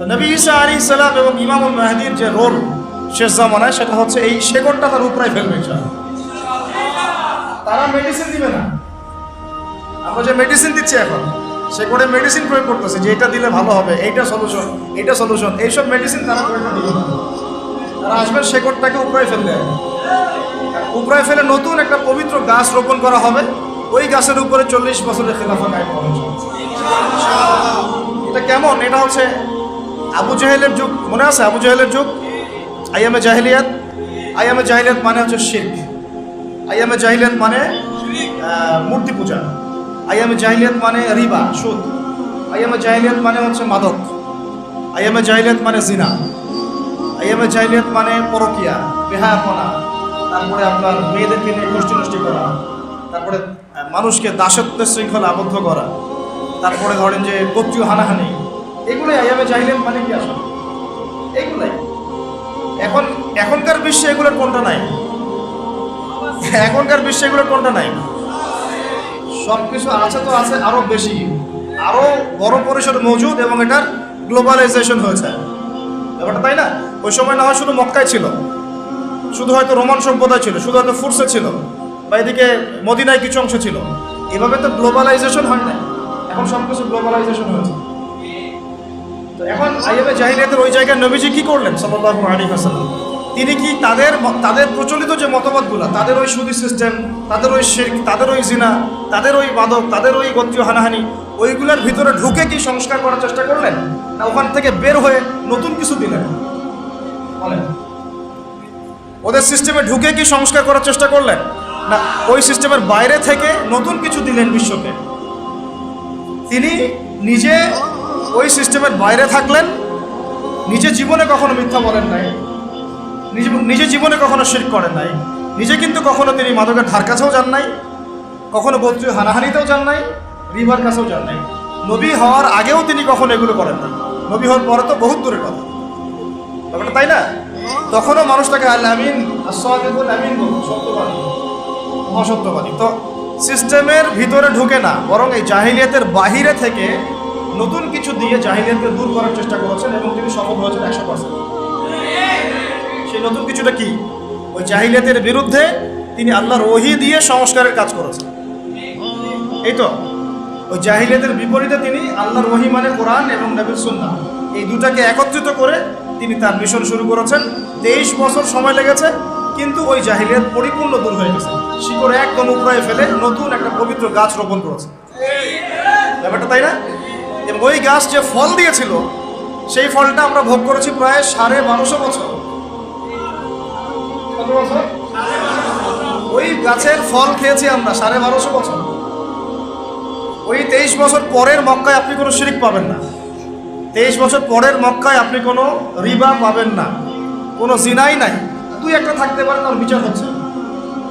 তো নবী ঈসা আলাইহিস সালাম এবং ইমামুল মাহদির যে রোল শেষ জামানায়, সেটা হচ্ছে এই শেকড়টা তার উপরে ফেলবে ইনশাআল্লাহ। তারা মেডিসিন দিবে না। আমরা যে মেডিসিন দিচ্ছি এখন, শেকড়ে মেডিসিন প্রয়োগ করতেছে যে এটা দিলে ভালো হবে, এইটা সলিউশন, এইটা সলিউশন, এইসব মেডিসিন তারা প্রয়োগ দিবে না। তারা আসবে শেকড়টাকে উপরে ফেলবে, উপরে ফেলে নতুন একটা পবিত্র গাছ রোপণ করা হবে। ওই গাছের উপরে 40 বছরের খেলাফা কায়েম হবে। এটা কেমন? এটা হচ্ছে আবু জাহেলের যুগ, মনে আছে আবু জাহেলের যুগ? আইয়ামে জাহিলিয়াত। আইয়ামে জাহিলিয়াত মানে হচ্ছে শিরক। আইয়ামে জাহিলিয়াত মানে মূর্তি পূজা। আইয়ামে জাহিলিয়াত মানে রিবা, সুদ। আইয়ামে জাহিলিয়াত মানে হচ্ছে মাদক। আইয়ামে জাহিলিয়াত মানে জিনা। আইয়ামে জাহিলিয়াত মানে পরকিয়া, বেহায়াপনা। তারপরে আপনার মেয়েদেরকে নিয়ে গোষ্ঠী নষ্টি করা, তারপরে মানুষকে দাসত্বের শৃঙ্খলা আবদ্ধ করা, তারপরে ধরেন যে গোত্রীয় হানাহানি, এগুলোই আইয়ামে জাহিলিয়াত মানে কি আসলে? এইগুলাই। এখনকার বিশ্বে এগুলোর কোনটা নাই? এখনকার বিশ্বে এগুলোর কোনটা নাই? সব কিছু আছে, তো আছে আরো বেশি, আরো বড় পরিসরে মজুদ, এবং এটার গ্লোবালাইজেশন হয়েছে ব্যাপারটা, তাই না? ওই সময় না হয় শুধু মক্কায় ছিল, শুধু হয়তো রোমান সম্প্রদায় ছিল, শুধু হয়তো ফুরসে ছিল, বা এদিকে মদিনায় কিছু অংশ ছিল। এভাবে তো গ্লোবালাইজেশন হয় না। এখন সব কিছু গ্লোবালাইজেশন হয়েছে। তো এখন আইয়ামে জাহিলিয়াতের ওই জায়গায় নবীজি কি করলেন সাল্লাল্লাহু আলাইহি ওয়াসাল্লাম? তিনি কি তাদের প্রচলিত যে মতবাদগুলো, তাদের ওই সুদী সিস্টেম, তাদের ওই শিরক, তাদের ওই জিনা, তাদের ওই মাদক, তাদের ওই গোত্রীয় হানাহানি, ওইগুলোর ভিতরে ঢুকে কি সংস্কার করার চেষ্টা করলেন, না ওখান থেকে বের হয়ে নতুন কিছু দিলেন? বলেন, ওদের সিস্টেমে ঢুকে কি সংস্কার করার চেষ্টা করলেন, না ওই সিস্টেমের বাইরে থেকে নতুন কিছু দিলেন বিশ্বকে? তিনি নিজে ওই সিস্টেমের বাইরে থাকলেন, নিজে জীবনে কখনো মিথ্যা বলেন নাই, নিজে জীবনে কখনো শিরক করেন নাই, নিজে কিন্তু কখনো তিনি মাদকের ধার কাছেও যান নাই, কখনো গোত্রীয় হানাহানিতেও যান নাই, রিবার কাছেও যান নাই। নবী হওয়ার আগেও তিনি কখনো এগুলো করেন না। নবী হওয়ার পরে তো বহুত দূরের কথা ব্যাপারটা, তাই না? তখনও মানুষ তাকে আল আমিন, আস-সাদিকুল আমিন বলতো, সত্যবাদী, মহাসত্যবাদী। তো সিস্টেমের ভিতরে ঢুকে না, বরং এই জাহিলিয়াতের বাহিরে থেকে নতুন কিছু দিয়ে জাহিলিয়াতকে দূর করার চেষ্টা করেছেন, এবং তিনি সফল হয়েছেন 100%। সেই নতুন কিছুটা কি? ওই জাহিলিয়াতের বিরুদ্ধে তিনি আল্লাহর ওহী দিয়ে সংস্কারের কাজ করেছেন। এই তো ওই জাহিলিয়াতের বিপরীতে তিনি আল্লাহর ওহী মানে কোরআন এবং নবীর সুন্নাহ, এই দুটাকে একত্রিত করে তিনি তার মিশন শুরু করেছেন। 23 বছর সময় লেগেছে, কিন্তু ওই জাহিলিয়াত পরিপূর্ণ দূর হয়ে গেছে। শিকড় একদম উপড়ায় ফেলে নতুন একটা পবিত্র গাছ রোপণ করেছে ব্যাপারটা, তাই না? এবং ওই গাছ যে ফল দিয়েছিল, সেই ফলটা আমরা ভোগ করেছি প্রায় 1250 বছর। কত বছর? ওই গাছের ফল খেয়েছি আমরা 1250 বছর। ওই 23 বছর পরের মক্কায় আপনি কোনো শিরক পাবেন না। 23 বছর পরের মক্কায় আপনি কোনো রিবা পাবেন না, কোনো জিনাই নাই। দুই একটা থাকতে পারে, তার বিচার হচ্ছে।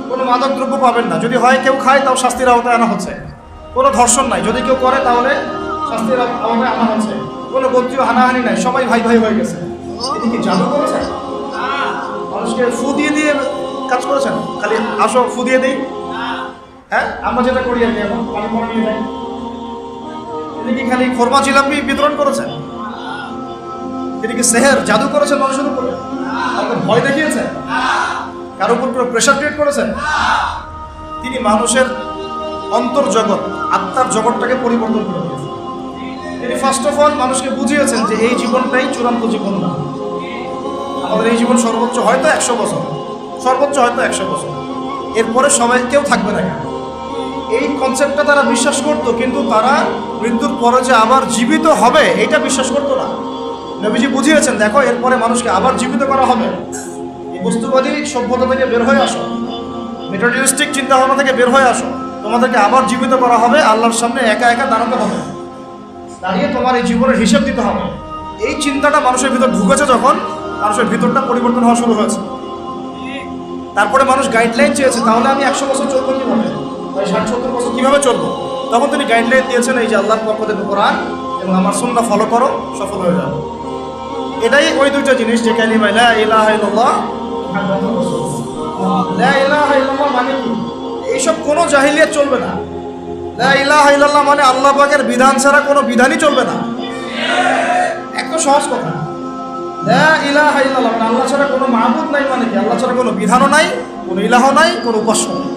কোনো মাদক দ্রব্য পাবেন না, যদি হয় কেউ খায় তাও শাস্তির আওতায় আনা হচ্ছে। কোনো ধর্ষণ নাই, যদি কেউ করে তাহলে শাস্তির আওতায় আনা হচ্ছে। কোনো গোত্রীয় হানাহানি নাই, সবাই ভাই ভাই হয়ে গেছে। তিনি কি জাদু করেছেন? মানুষকে ফু দিয়ে দিয়ে কাজ করেছেন? খালি আসো ফু দিয়ে দিই, হ্যাঁ আমরা যেটা করি আর কি, এখন পানি পড়া নিয়ে যাই। তিনি কি খালি খোরমা জিলাপি বিতরণ করেছেন? তিনি কি সেহের জাদু করেছেন মানুষের উপরে? কাউকে ভয় দেখিয়েছেন? কারোর উপর কোনো প্রেশার ক্রিয়েট করেছেন? তিনি মানুষের অন্তর্জগৎ, আত্মার জগৎটাকে পরিবর্তন করে দিয়েছেন। তিনি ফার্স্ট অফ অল মানুষকে বুঝিয়েছেন যে এই জীবনটাই চূড়ান্ত জীবন না। আমাদের এই জীবন সর্বোচ্চ হয়তো 100 বছর, সর্বোচ্চ হয়তো 100 বছর, এরপরে সবাই কেউ থাকবে না। এই কনসেপ্টটা তারা বিশ্বাস করতো, কিন্তু তারা মৃত্যুর পরে যে আবার জীবিত হবে এটা বিশ্বাস করতো না। নবীজি বুঝিয়েছেন, দেখো এরপরে মানুষকে আবার জীবিত করা হবে। এই বস্তুবাদী সভ্যতা থেকে বের হয়ে আসো, মেটেরিয়ালিস্টিক চিন্তাভাবনা থেকে বের হয়ে আসো। তোমাদেরকে আবার জীবিত করা হবে, আল্লাহর সামনে একা একা দাঁড়াতে হবে, দাঁড়িয়ে তোমার এই জীবনের হিসেব দিতে হবে। এই চিন্তাটা মানুষের ভিতর ঢুকেছে, যখন মানুষের ভিতরটা পরিবর্তন হওয়া শুরু হয়েছে। তারপরে মানুষ গাইডলাইন চেয়েছে, তাহলে আমি 100 বছর চলবো কীভাবে, 60-70 বছর কীভাবে চলবো? তখন তিনি গাইডলাইন দিয়েছেন, এই যে আল্লাহর পক্ষ থেকে কোরআন এবং আমার সুন্নাহ ফলো করো, সফল হয়ে যাবে। এটাই ওই দুইটা জিনিস, যে কালিমা লা ইলাহা ইল্লাল্লাহ মুহাম্মাদুর রাসূলুল্লাহ। লা ইলাহা ইল্লাল্লাহ মানে কি? এইসব কোনো জাহিলিয়াত চলবে না। লা ইলাহা ইল্লাল্লাহ মানে আল্লাহ পাকের বিধান ছাড়া কোনো বিধানই চলবে না। এত সহজ কথা। লা ইলাহা ইল্লাল্লাহ মানে আল্লাহ ছাড়া কোনো মাবুদ নাই, মানে কি আল্লাহ ছাড়া কোনো বিধানও নাই, কোনো ইলাহ নাই, কোনো উপাস্য নাই।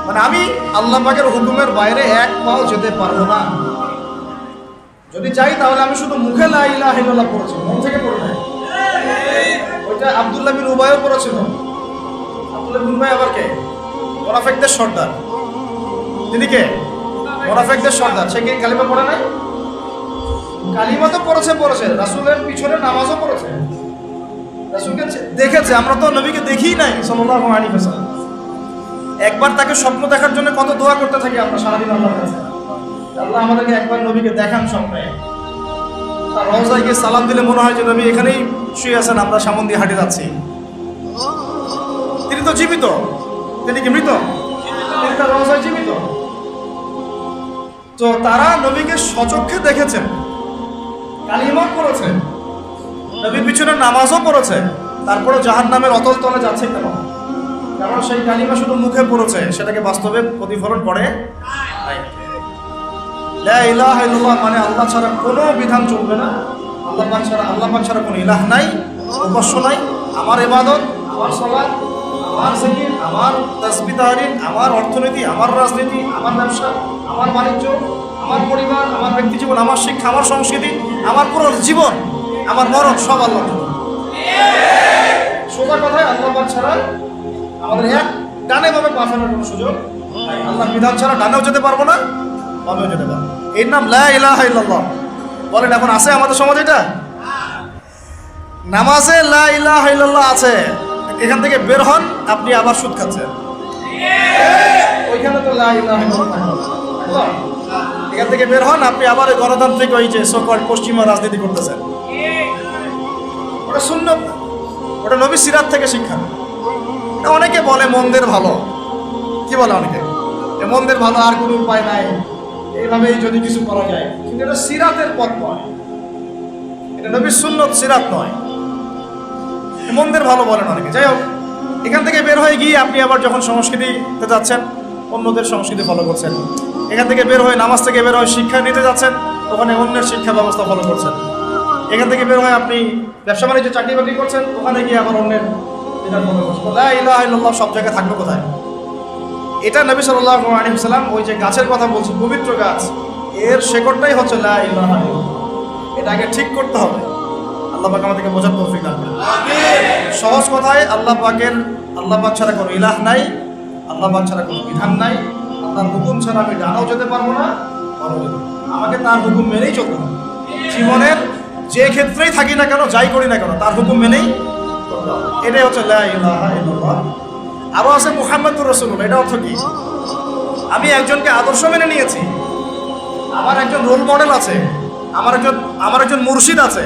মানে আমি আল্লাহ পাকের হুকুমের বাইরে এক পাও যেতে পারবো না। যদি চাই তাহলে আমি শুধু মুখে লা ইলাহা ইল্লাল্লাহ পড়েছি, মন থেকে পড়ে নাই। ওইটা আব্দুল্লাহ বিন উবাইও পড়েছিল। আব্দুল্লাহ বিন উবাই আবার কে? মুনাফিকদের সর্দার। তিনি কে? মুনাফিকদের সর্দার। সে কি কালিমা পড়ে নাই? কালিমা তো পড়েছে, রাসূলের পিছনে নামাজও পড়েছে, রাসূলকে দেখেছে। আমরা তো নবীকে দেখিই নাই সাল্লাল্লাহু আলাইহি ওয়াসাল্লাম। একবার তাকে স্বপ্ন দেখার জন্য কত দোয়া করতে থাকি আমরা সারাদিন আল্লাহর কাছে, আল্লাহ আমাদেরকে একবার নবীকে দেখান স্বপ্নে। আর রওজায় গিয়ে সালাম দিলে মনে হয় যে নবী এখানেই শুয়ে আছেন, আমরা সামন দিয়ে হাঁটে যাচ্ছি। তিনি তো জীবিত, তিনি কি মৃত? তিনি তার রওজায় জীবিত। তো তারা নবীকে সচক্ষে দেখেছেন, কালিমা পড়েছে, নবীর পিছনে নামাজও পড়েছে, তারপরে জাহান্নামের অতল তলে যাচ্ছে কেন? কারণ সেই কালিমা শুধু মুখে পড়েছে, সেটাকে বাস্তবে প্রতিফলন করে নাই। লা ইলাহা ইল্লাল্লাহ মানে আল্লাহ ছাড়া কোনো বিধান চলবে না, আল্লাহ পাক ছাড়া কোনো ইলাহ নাই, উপাস্য নাই। আমার ইবাদত, আমার সালাত, আমার জিকির, আমার তাসবিহ তাহলিল, আমার অর্থনীতি, আমার রাজনীতি, আমার ব্যবসা, আমার বাণিজ্য, আমার পরিবার, আমার ব্যক্তি জীবন, আমার শিক্ষা, আমার সংস্কৃতি, আমার পুরো জীবন, আমার মরণ সব আল্লাহ। সোজা কথায় আল্লাহ পাক ছাড়া আমাদের এক ডানে ভাবে পা ফেলার কোনো সুযোগ নাই। আল্লাহ বিধান ছাড়া ডানেও যেতে পারবো না, বামেও যেতে পারবো। এর নাম লা ইলাহা ইল্লাল্লাহ। বলেন এখন আছে আমাদের সমাজে এটা? নামাজে লা ইলাহা ইল্লাল্লাহ আছে, এখান থেকে বের হন আপনি আবার সুদ খাচ্ছেন। ওইখানে তো লা ইলাহা ইল্লাল্লাহ। এখান থেকে বের হন আপনি আবার গণতান্ত্রিক ওই যে সকল পশ্চিমা রাজনীতি করতেছেন। ওটা সুন্নাত, ওটা নবী সিরাত থেকে শিক্ষা। অনেকে বলে মন্দের ভালো, কি বলে অনেকে মন্দের ভালো, আর কোনো উপায় নাই, এইভাবেই যদি কিছু করা যায়। কিন্তু এটা সিরাতের পথ নয়, এটা নবীর সুন্নত, সিরাত নয়। মন্দের ভালো বলেন অনেকে। যাই হোক, এখান থেকে বের হয়ে গিয়ে আপনি আবার যখন সংস্কৃতিতে যাচ্ছেন, অন্যদের সংস্কৃতি ফলো করছেন। এখান থেকে বের হয়ে নামাজ থেকে বের হয়ে শিক্ষা নিতে যাচ্ছেন, ওখানে অন্যের শিক্ষা ব্যবস্থা ফলো করছেন। এখান থেকে বের হয়ে আপনি ব্যবসা বাণিজ্য চাকরি বাকরি করছেন, ওখানে গিয়ে আবার অন্যের এটা ফলো করছেন। লা ইলাহা ইল্লাল্লাহ সব জায়গায় থাকবে কোথায়? এটা নবী সাল্লাল্লাহু আলাইহি ওয়াসাল্লাম ওই যে গাছের কথা বলছি, পবিত্র গাছ, এর শেকড়টাই হচ্ছে লা ইলাহা ইল্লাল্লাহ। এটা আগে ঠিক করতে হবে। আল্লাহ পাক আমাদেরকে বোঝার তৌফিক দান করুন। সহজ কথায় আল্লাহ পাক ছাড়া কোনো ইলাহ নাই, আল্লাহ পাক ছাড়া কোনো বিধান নাই। আল্লাহর হুকুম ছাড়া আমি ডানাও যেতে পারবো না, বামও যেতে পারবো না। আমাকে তার হুকুম মেনেই চলতে হবে। জীবনের যে ক্ষেত্রেই থাকি না কেন, যাই করি না কেন, তার হুকুম মেনেই চলতে হবে। এটাই হচ্ছে লা ইলাহা ইল্লাল্লাহ। আরো আছে মুহাম্মাদুর রাসূলুল্লাহ। এটা অর্থ কি? আমি একজনকে আদর্শ মেনে নিয়েছি, আমার একজন রোল মডেল আছে, আমার একজন মুর্শিদ আছে,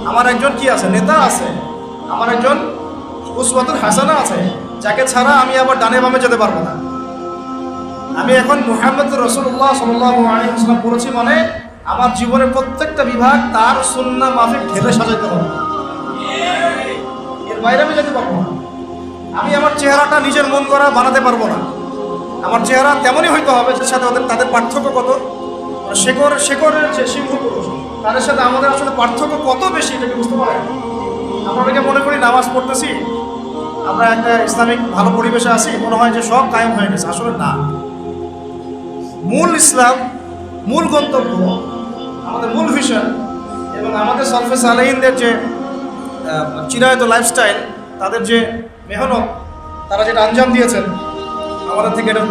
আমার একজন কি আছে, নেতা আছে, আমার একজন উসওয়াতুল হাসানা আছে, যাকে ছাড়া আমি আবার ডানে বামে যেতে পারবো না। আমি এখন মুহাম্মাদুর রাসূলুল্লাহ সাল্লাল্লাহু আলাইহি ওয়াসাল্লাম পড়েছি, মানে আমার জীবনের প্রত্যেকটা বিভাগ তার সুন্নাহ মাফিক ঢেলে সাজাইতে হবে, এর বাইরে আমি যেতে পারবো না। আমি আমার চেহারাটা নিজের মন করা বানাতে পারবো না। আমার চেহারা তেমনই হইতে হবে যার সাথে তাদের পার্থক্য কত, শেকড়ের যে সিংহ পুরুষ, তাদের সাথে আমাদের আসলে পার্থক্য কত বেশি, এটাকে বুঝতে পারে। আমরা অনেকে মনে করি নামাজ পড়তেছি, আমরা একটা ইসলামিক ভালো পরিবেশে আছি, মনে হয় যে সব কায়েম হয়ে গেছে। আসলে না। মূল ইসলাম, মূল গন্তব্য, আমাদের মূল ভিশন এবং আমাদের সলফে সালেহিনদের যে চিরায়ত লাইফস্টাইল, তাদের যে মেহনত, তারা যেটা আঞ্জাম দিয়েছেন আমাদের থেকে এটা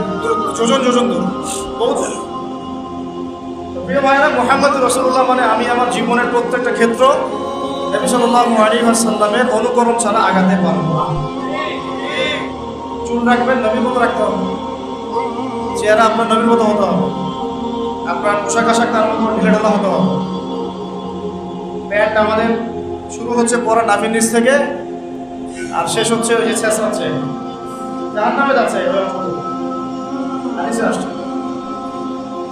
যোজন দূর, বহু দূর। প্রিয় ভাইরা, মুহাম্মাদুর রাসূলুল্লাহ মানে আমি আমার জীবনের প্রত্যেকটা ক্ষেত্র নবী সাল্লাল্লাহু আলাইহি ওয়াসাল্লামের অনুকরণ ছাড়া আগাতে পারবো না। চুল রাখবেন নবীর মতো রাখতে হবে, চেহারা আপনার নবীর মতো হতে হবে, আপনার পোশাক আশাক তার মতো ঢিলেঢালা হতে হবে। প্যান্ট আমাদের শুরু হচ্ছে পরা নাভির নিচ থেকে, আর শেষ হচ্ছে ওই যে শেষ হচ্ছে জাহান্নামে যাচ্ছে।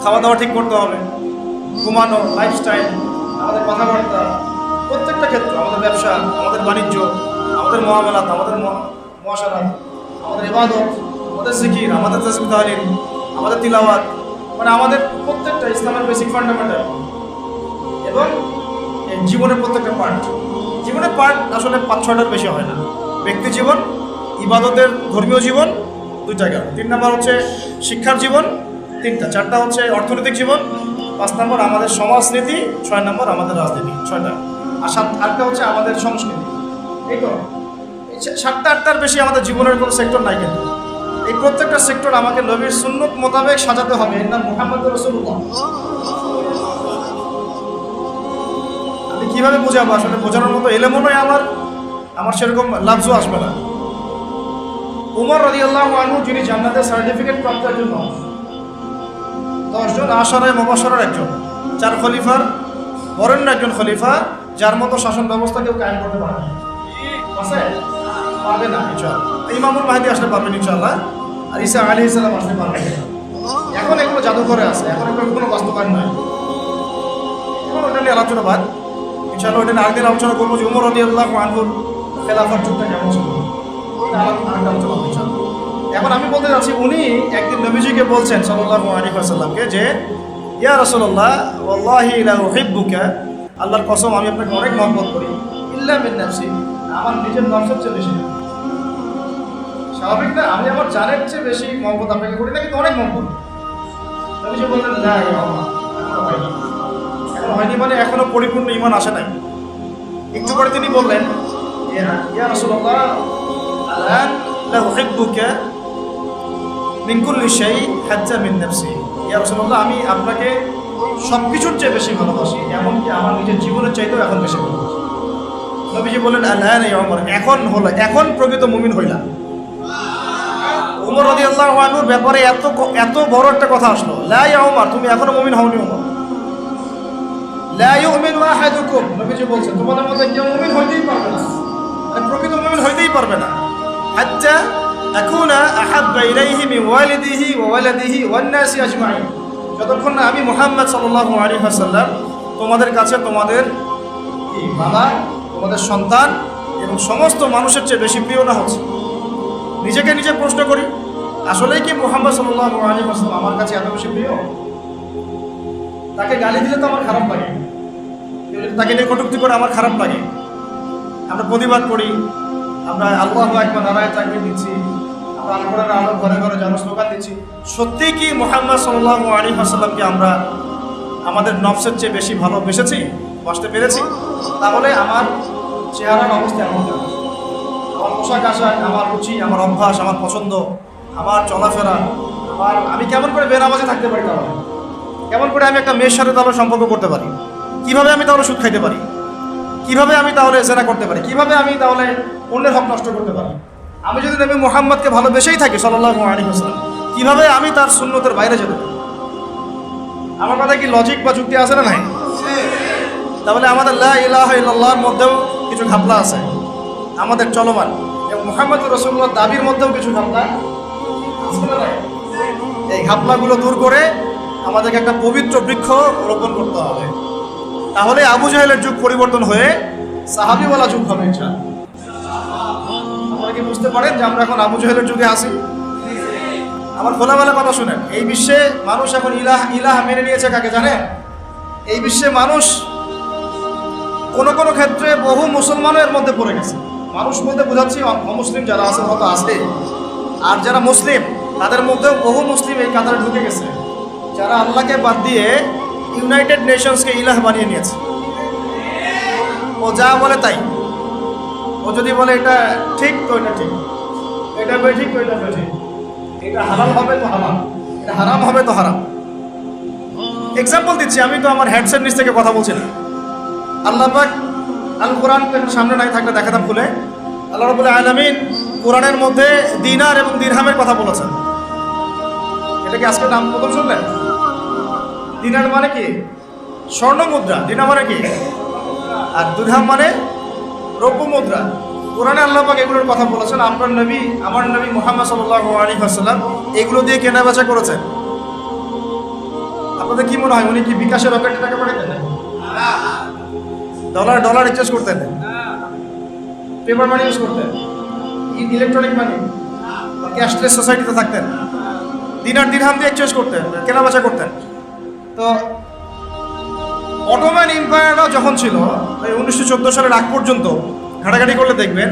খাওয়া দাওয়া ঠিক করতে হবে, ঘুমানো, লাইফস্টাইল, আমাদের কথাবার্তা, প্রত্যেকটা ক্ষেত্র, আমাদের ব্যবসা, আমাদের বাণিজ্য, আমাদের মুআমালাত, আমাদের মুআশারাত, আমাদের ইবাদত, আমাদের জিকির, আমাদের তাসবিহ তাহলিল, আমাদের তিলাওয়াত, মানে আমাদের প্রত্যেকটা ইসলামের বেসিক ফান্ডামেন্টাল। এবং এই জীবনের প্রত্যেকটা পার্ট, জীবনের পার্ট আসলে 5-6টার বেশি হয় না। ব্যক্তি জীবন, ইবাদতের ধর্মীয় জীবন 2টা গেল, 3 নাম্বার হচ্ছে শিক্ষার জীবন 3টা, 4টা হচ্ছে অর্থনৈতিক জীবন, 5 নাম্বার আমাদের সমাজনীতি, 6 নাম্বার আমাদের রাজনীতি, 6টা, আর 8টা হচ্ছে আমাদের সংস্কৃতি। এই তো 7টা-8টার বেশি আমাদের জীবনের কোনো সেক্টর নাই, কিন্তু এই প্রত্যেকটা সেক্টর আমাকে নবীর সুন্নত মোতাবেক সাজাতে হবে। এর নাম মুহাম্মদ রাসূলুল্লাহ। আমি কিভাবে বোঝাবো? আসলে বোঝানোর মতো এলেমও নয় আমার সেরকম লাফজও আসবে না। উমর রাদিয়াল্লাহু আনহু, যিনি জান্নাতের সার্টিফিকেট প্রাপ্তের জন্য 10 জন আশারায়ে মুবাশশারার একজন, 4 খলিফার বরেণ্য একজন খলিফা, যার মতো শাসন ব্যবস্থা কেউ কায়েম করতে পারে না। আছে? পারবে না ইনশাআল্লাহ। ইমামুল মাহদী আসলে পারবেন ইনশাআল্লাহ, আর ঈসা আলাইহিস সালাম আসলে পারবেন। এখন এগুলো জাদুঘরে আছে, এখন এগুলো কোনো বাস্তবায়ন নয়। এখন ওটা নিয়ে আলোচনা বাদ, ইনশাআল্লাহ ওটা নিয়ে আরেকদিন আলোচনা করবো যে উমর রাদিয়াল্লাহু আনহুর খেলাফার যুগটা কেমন ছিল, আরেকটা আলোচনা হবে ইনশাআল্লাহ। এখন আমি বলতে যাচ্ছি, উনি একদিন নবীজিকে বলছেন সাল্লাল্লাহু আলাইহি ওয়াসাল্লামকে যে, ইয়া রাসূলুল্লাহ ওয়াল্লাহি লা উহিব্বুকা, আল্লাহর কসম আমি আপনাকে অনেক মহব্বত করি, ইল্লা মিন নাফসি, আমার নিজের নফসের চেয়ে বেশি। স্বাভাবিক না? আমি আমার জানের চেয়ে বেশি মহব্বত আপনাকে করি না, কিন্তু অনেক মহব্বত। নবীজি বললেন লা ইয়া আল্লাহ, এখন হয়নি মানে এখনো পরিপূর্ণ ঈমান আসে নাই। একটু পরে তিনি বললেন, ইয়া রাসূলুল্লাহ আলান লা উহিব্বুকা মিন কুল্লি শাই হাত্তা মিন নাফসি, ইয়া রাসূলুল্লাহ আমি আপনাকে সবকিছুর চেয়ে বেশি ভালোবাসি, এমনকি আমার নিজের জীবনের চাইতেও এখন বেশি ভালোবাসি। নবীজি বললেন আলান ইয়া উমর, এখন প্রকৃত মুমিন হইলা। উমর রাদিয়াল্লাহু আনহুর ব্যাপারে এত বড় একটা কথা আসলো, লা ইয়া উমর, তুমি এখনো মুমিন হওনি উমর। লা ইউমিনু আহাদুকুম, নবীজি বলছেন তোমাদের মধ্যে কেউ মুমিন হইতেই পারবে না, প্রকৃত মুমিন হইতেই পারবে না, হাত্তা আকুনা আহাব্বা ইলাইহি মিন ওয়ালিদিহি ওয়া ওয়ালাদিহি ওয়ান নাসি আজমাইন, যতক্ষণ না আমি মুহাম্মদ সাল্লাল্লাহু আলাইহি ওয়াসাল্লাম তোমাদের কাছে তোমাদের বাবা, তোমাদের সন্তান এবং সমস্ত মানুষের চেয়ে বেশি প্রিয় না হচ্ছে। নিজেকে নিজে প্রশ্ন করি, আসলেই কি মুহাম্মদ সাল্লাল্লাহু আলাইহি ওয়াসাল্লাম আমার কাছে এত বেশি প্রিয়? তাকে গালি দিলে তো আমার খারাপ লাগে, তাকে নিয়ে কটূক্তি করে আমার খারাপ লাগে, আমরা প্রতিবাদ করি, আমরা আল্লাহু আকবার নারায়ে তাকবীর দিচ্ছি, আমরা আল কোরআনের আলো ঘরে ঘরে যেন স্লোগান দিচ্ছি। সত্যিই কি মুহাম্মদ সাল্লাল্লাহু আলাইহি ওয়াসাল্লামকে আমরা আমাদের নফসের চেয়ে বেশি ভালোবেসেছি, বাসতে পেরেছি? তাহলে আমার চেহারার অবস্থা এমন কেন? আমার পোশাক আশাক, আমার রুচি, আমার অভ্যাস, আমার পছন্দ, আমার চলাফেরা, আমি কেমন করে বেনামাজি থাকতে পারি? তাহলে কেমন করে আমি একটা মেয়ের সাথে তাহলে সম্পর্ক করতে পারি? কিভাবে আমি তাহলে সুদ খাইতে পারি? কিভাবে আমি তাহলে জেনা করতে পারি? কিভাবে আমি তাহলে অন্যের হক নষ্ট করতে পারি? আমি যদি নবী মুহাম্মদকে ভালোবেসেই থাকি সাল্লাল্লাহু আলাইহি ওয়াসাল্লাম, কিভাবে আমি তার সুন্নতের বাইরে যেতে পারি? আমার কথা কি লজিক বা যুক্তি আছে না নাই? তাহলে আমাদের লা ইলাহা ইল্লাল্লাহর মধ্যেও কিছু ঘাপলা আছে, আমাদের চলমান, এবং মুহাম্মদ রাসূলুল্লাহর দাবির মধ্যেও কিছু ঘাপলা আছে না নাই? এই ঘাপলাগুলো দূর করে আমাদেরকে একটা পবিত্র বৃক্ষ রোপণ করতে হবে, তাহলে আবু জাহেলের যুগ পরিবর্তন হয়ে সাহাবীওয়ালা যুগ হবে ইনশাআল্লাহ। আপনারা কি বুঝতে পারেন যে আমরা এখন আবু জাহেলের যুগে আছি? আমার খোলামেলা কথা শুনেন, এই বিশ্বে মানুষ এখন ইলাহ মেনে নিয়েছে কাকে জানেন? এই বিশ্বে মানুষ কোনো ক্ষেত্রে বহু মুসলমানও এর মধ্যে পড়ে গেছে। মানুষ বলতে বোঝাচ্ছি অমুসলিম যারা আছে হয়তো আছে, আর যারা মুসলিম তাদের মধ্যেও বহু মুসলিম এই কাতারে ঢুকে গেছে, যারা আল্লাহকে বাদ দিয়ে ইউনাইটেড নেশনসকে ইলাহ বানিয়ে নিয়েছে। ও যা বলে তাই, ও যদি বলে এটা ঠিক তো এটা ঠিক, এটা বেঠিক তো এটা বেঠিক, এটা হালাল হবে তো হালাল, এটা হারাম হবে তো হারাম। এক্সাম্পল দিচ্ছি, আমি তো আমার হেডসেট নিচ থেকে কথা বলছি না। আল্লাহ পাক আল কোরআন সামনে নাই থাকলে দেখাতাম খুলে, আল্লাহ রাব্বুল আলামিন কোরআনের মধ্যে দিনার এবং দিরহামের কথা বলেছেন। এটা কি আজকে নাম প্রথম শুনলেন? দিনার মানে কি? স্বর্ণ মুদ্রা। দিনার মানে কি? আর দিরহাম মানে রৌপ্য মুদ্রা। কোরআনে আল্লাহ পাক এগুলোর কথা বলেছেন। আপনার নবী, আমার নবী মুহাম্মদ সাল্লাল্লাহু আলাইহি ওয়াসাল্লাম এগুলো দিয়ে কেনাবেচা করেছেন। আপনাদের কি মনে হয় উনি কি বিকাশের রকেটে টাকা পাঠাতেন? ডলার এক্সচেঞ্জ করতেন, পেপার মানি ইউজ করতেন, ইলেকট্রনিক মানি, ক্যাশলেস সোসাইটিতে থাকতেন, দিনার দিরহাম দিয়ে এক্সচেঞ্জ করতেন, কেনাবেচা করতেন। তো অটোম্যান এম্পায়াররা যখন ছিল এই 1914 সালের আগ পর্যন্ত ঘাটাঘাটি করলে দেখবেন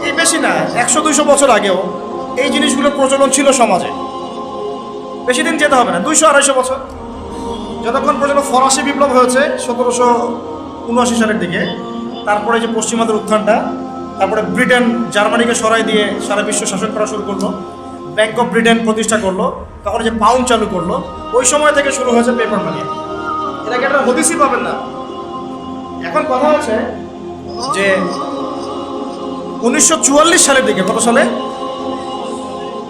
এই বেশি না 100-200 বছর আগেও এই জিনিসগুলো প্রচলন ছিল সমাজে। বেশি দিন যেতে হবে না, 200-250 বছর। যতক্ষণ পর্যন্ত ফরাসি বিপ্লব হয়েছে 1779 সালের দিকে, তারপরে যে পশ্চিমাদের উত্থানটা, তারপরে ব্রিটেন জার্মানিকে সরাই দিয়ে সারা বিশ্ব শাসন করা শুরু করলো, ব্যাংক অফ ব্রিটেন প্রতিষ্ঠা করলো, তখন যে পাউন্ড চালু করলো, ওই সময় থেকে শুরু হয়েছে পেপার মানি। এটাকে একটা হদিসই পাবেন না। এখন কথা হচ্ছে যে 1944 সালের দিকে, কত সালে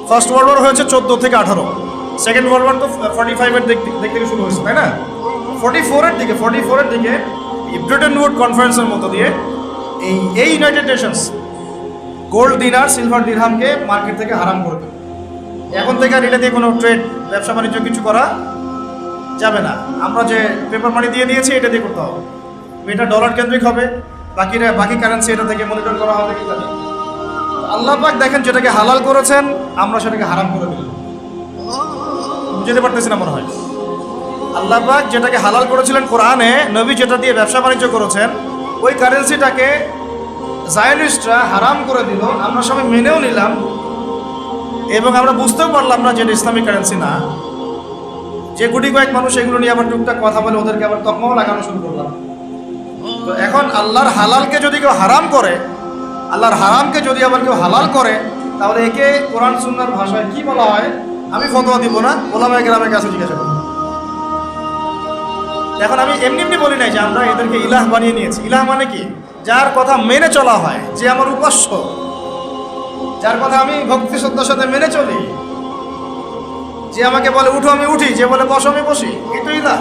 ফার্স্ট ওয়ার্ল্ড ওয়ার হয়েছে 14 থেকে 18, সেকেন্ড ওয়ার্ল্ড ওয়ার তো 45-এর দিক থেকে শুরু হয়েছে, তাই না? 44-এর দিকে এই ব্রিটেন উড কনফারেন্সের মতো দিয়ে এই ইউনাইটেড নেশনস গোল্ড দিনার সিলভার দিরহামকে মার্কেট থেকে হারাম করে দেবে। এখন থেকে আর এটা দিয়ে কোনো ট্রেড ব্যবসা বাণিজ্য কিছু করা যাবে না। আমরা যে পেপার মানি দিয়ে দিয়েছি এটা দিয়ে করতে হবে, এটা ডলার কেন্দ্রিক হবে, বাকি কারেন্সি এটা থেকে মনিটর করা হবে ইত্যাদি। আল্লাহ পাক দেখেন যেটাকে হালাল করেছেন আমরা সেটাকে হারাম করে দিলাম। বুঝতে পারতেছি না মনে হয়। আল্লাহ পাক যেটাকে হালাল করেছিলেন কোরআনে, নবী যেটা দিয়ে ব্যবসা বাণিজ্য করেছেন, ওই কারেন্সিটাকে জায়নিস্টরা হারাম করে দিল। আমরা সবাই মেনেও নিলাম এবং আমরা বুঝতেও পারলাম না যে এটা ইসলামিক কারেন্সি না। যে গুটি কয়েক মানুষ এগুলো নিয়ে আবার টুকটাক কথা বলে ওদেরকে আবার তকমাও লাগানো শুরু করলাম। তো এখন আল্লাহর হালালকে যদি কেউ হারাম করে, আল্লাহর হারামকে যদি আবার কেউ হালাল করে, তাহলে একে কোরআন সুন্নাহর ভাষায় কি বলা হয় আমি ফতোয়া দিব না, ওলামায়ে কেরামের কাছে জিজ্ঞাসা করব। এখন আমি এমনি বলি নাই যে আমরা এদেরকে ইলাহ বানিয়ে নিয়েছি। ইলাহ মানে কি? যার কথা মেনে চলা হয়, যে আমার উপাস্য, যার কথা আমি ভক্তি শ্রদ্ধার সাথে মেনে চলি, যে আমাকে বলে উঠো আমি উঠি, যে বলে বসো আমি বসি, এটাই ইলাহ।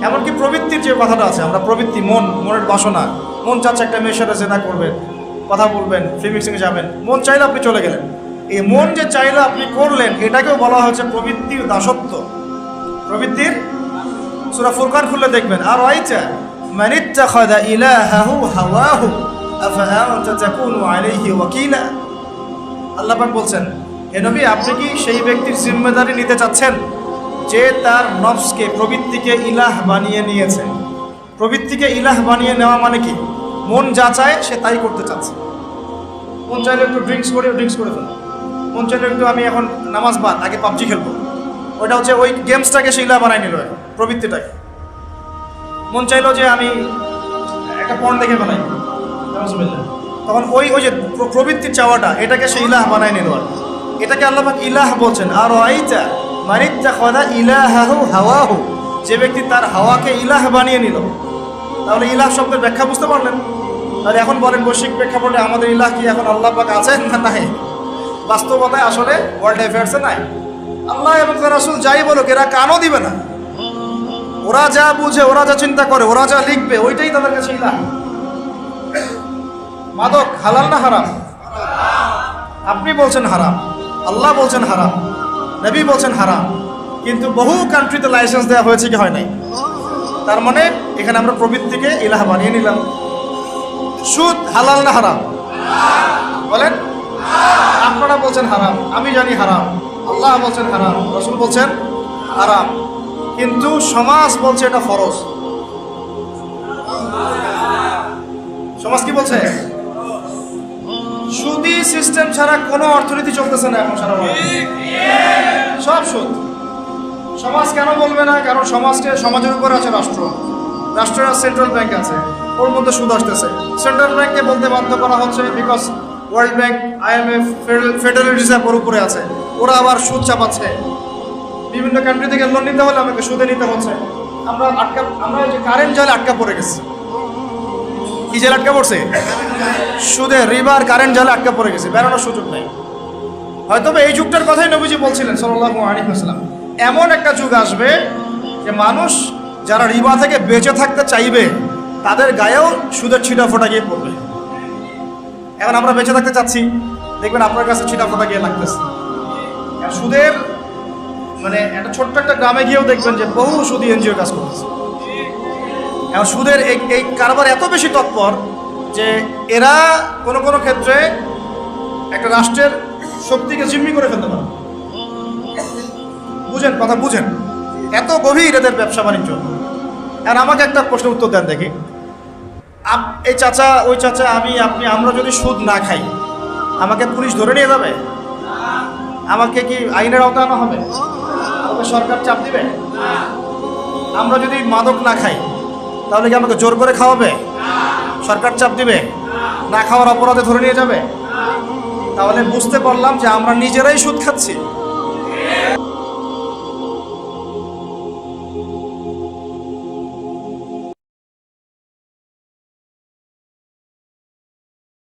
এমনকি প্রবৃত্তির যে কথাটা আছে, আমরা প্রবৃত্তি, মনের বাসনা, মন চাচ্ছে একটা মেয়ের সাথে জেনা করবেন, কথা বলবেন, ফিল্ম মিক্সিংয়ে যাবেন, মন চাইলে আপনি চলে গেলেন। এই মন যে চাইলে আপনি করলেন, এটাকেও বলা হচ্ছে প্রবৃত্তির দাসত্ব। প্রবৃত্তির সূরা ফুরকান খুললে দেখবেন, আর আইতা মান ইত্তাখাযা ইলাহাহু হাওয়াহু আফাআনতা তাকুনু আলাইহি ওয়াকিলা। আল্লাহ পাক বলছেন, হে নবী, আপনি কি সেই ব্যক্তির জিম্মেদারি নিতে চাচ্ছেন যে তার নফসকে, প্রবৃত্তিকে ইলাহ বানিয়ে নিয়েছে? প্রবৃত্তিকে ইলাহ বানিয়ে নেওয়া মানে কি? মন যা চায় সে তাই করতে চাচ্ছে। মন চাইলে একটু ড্রিঙ্কস করে ফেলো, মন চাইলে একটু আমি এখন নামাজ বাদ, আগে পাবজি খেলবো, ওইটা হচ্ছে ওই গেমসটাকে সে ইলাহ বানায় নিল, প্রবৃত্তিটাকে। মন চাইলো যে আমি একটা পর্ন দেখে ফেলাই, তখন ওই যে প্রবৃত্তির চাওয়াটা, এটাকে সে ইলাহ বানায় নিল। আর এটাকে আল্লাহ পাক ইলাহ বলছেন। আর আইতা মান ইত্তাখাযা ইলাহাহু হাওয়াহু, যে ব্যক্তি তার হাওয়াকে ইলাহ বানিয়ে নিল। তাহলে ইলাহ শব্দের ব্যাখ্যা বুঝতে পারলেন? তাহলে এখন বলেন বৈশ্বিক প্রেক্ষাপটে আমাদের ইলাহ কি এখন আল্লাহ পাক আছেন না নাই? বাস্তবতায় আসলে ওয়ার্ল্ড অ্যাফেয়ার্সে নাই। আল্লাহ এবং তার রাসূল যাই বলুক, এরা কানও দিবে না। ওরা যা বুঝে, ওরা যা চিন্তা করে, ওরা যা লিখবে, ওইটাই তাদের কাছে ইলাহ। মাদক হালাল না হারাম? আপনি বলছেন হারাম, আল্লাহ বলছেন হারাম, নবী বলছেন হারাম, কিন্তু বহু কান্ট্রিতে লাইসেন্স দেওয়া হয়েছে কি হয় নাই? তার মানে এখানে আমরা প্রবৃত্তিকে ইলাহ বানিয়ে নিলাম। সুদ হালাল না হারাম? বলেন। আপনারা বলছেন হারাম, আমি জানি হারাম, আল্লাহ বলছেন হারাম, রাসূল বলছেন হারাম, কিন্তু সমাজ বলছে এটা ফরজ। সমাজ কি বলছে? সুদী সিস্টেম ছাড়া কোনো অর্থনীতি চলতেছে না এখন সারা বছর, সব সুদ। সমাজ কেন বলবে না? কারণ সমাজের উপর আছে রাষ্ট্রের সেন্ট্রাল ব্যাংক আছে, ওর মধ্যে সুদ আসতেছে। সেন্ট্রাল ব্যাংককে বলতে বাধ্য করা হচ্ছে, because world bank, IMF, federal reserve ওর উপরে আছে, ওরা আবার সুদ চাপাচ্ছে। বিভিন্ন কান্ট্রি থেকে লোন নিতে হলে আমাকে সুদে নিতে হচ্ছে। আমরা যে কারেন্ট জালে আটকা পড়ে গেছি। কি জালে আটকা পড়ছে? সুদে, রিবার, কারেন্ট জালে আটকা পড়ে গেছে, বেরোনোর সুযোগ নেই। হয়তো এই যুগটার কথাই নবীজি বলছিলেন সাল্লাল্লাহু আলাইহি ওয়াসাল্লাম, এমন একটা যুগ আসবে যে মানুষ যারা রিবা থেকে বেঁচে থাকতে চাইবে তাদের গায়েও সুদের ছিটা ফোটা গিয়ে পড়বে। এখন আমরা বেঁচে থাকতে চাচ্ছি, দেখবেন আপনার কাছে ছিটা ফোটা গিয়ে লাগতেছে। সুদের মানে একটা ছোট্ট একটা গ্রামে গিয়েও দেখবেন যে বহু সুদী এনজিও কাজ করতেছে। এখন সুদের এই কারবার এত বেশি তৎপর যে এরা কোনো ক্ষেত্রে একটা রাষ্ট্রের শক্তিকে জিম্মি করে ফেলতে পারে। বুঝেন, কথা বুঝেন, এত গভীর এদের ব্যবসা বাণিজ্য। আর আমাকে একটা প্রশ্নের উত্তর দেন দেখি। এই চাচা, ওই চাচা, আমি, আপনি, আমরা যদি সুদ না খাই, আমাকে পুলিশ ধরে নিয়ে যাবে? আমাকে কি আইনের আওতায় আনা হবে? আমাকে সরকার চাপ দিবে? আমরা যদি মাদক না খাই, তাহলে কি আমাকে জোর করে খাওয়াবে? সরকার চাপ দিবে? না খাওয়ার অপরাধে ধরে নিয়ে যাবে? তাহলে বুঝতে পারলাম যে আমরা নিজেরাই সুদ খাচ্ছি।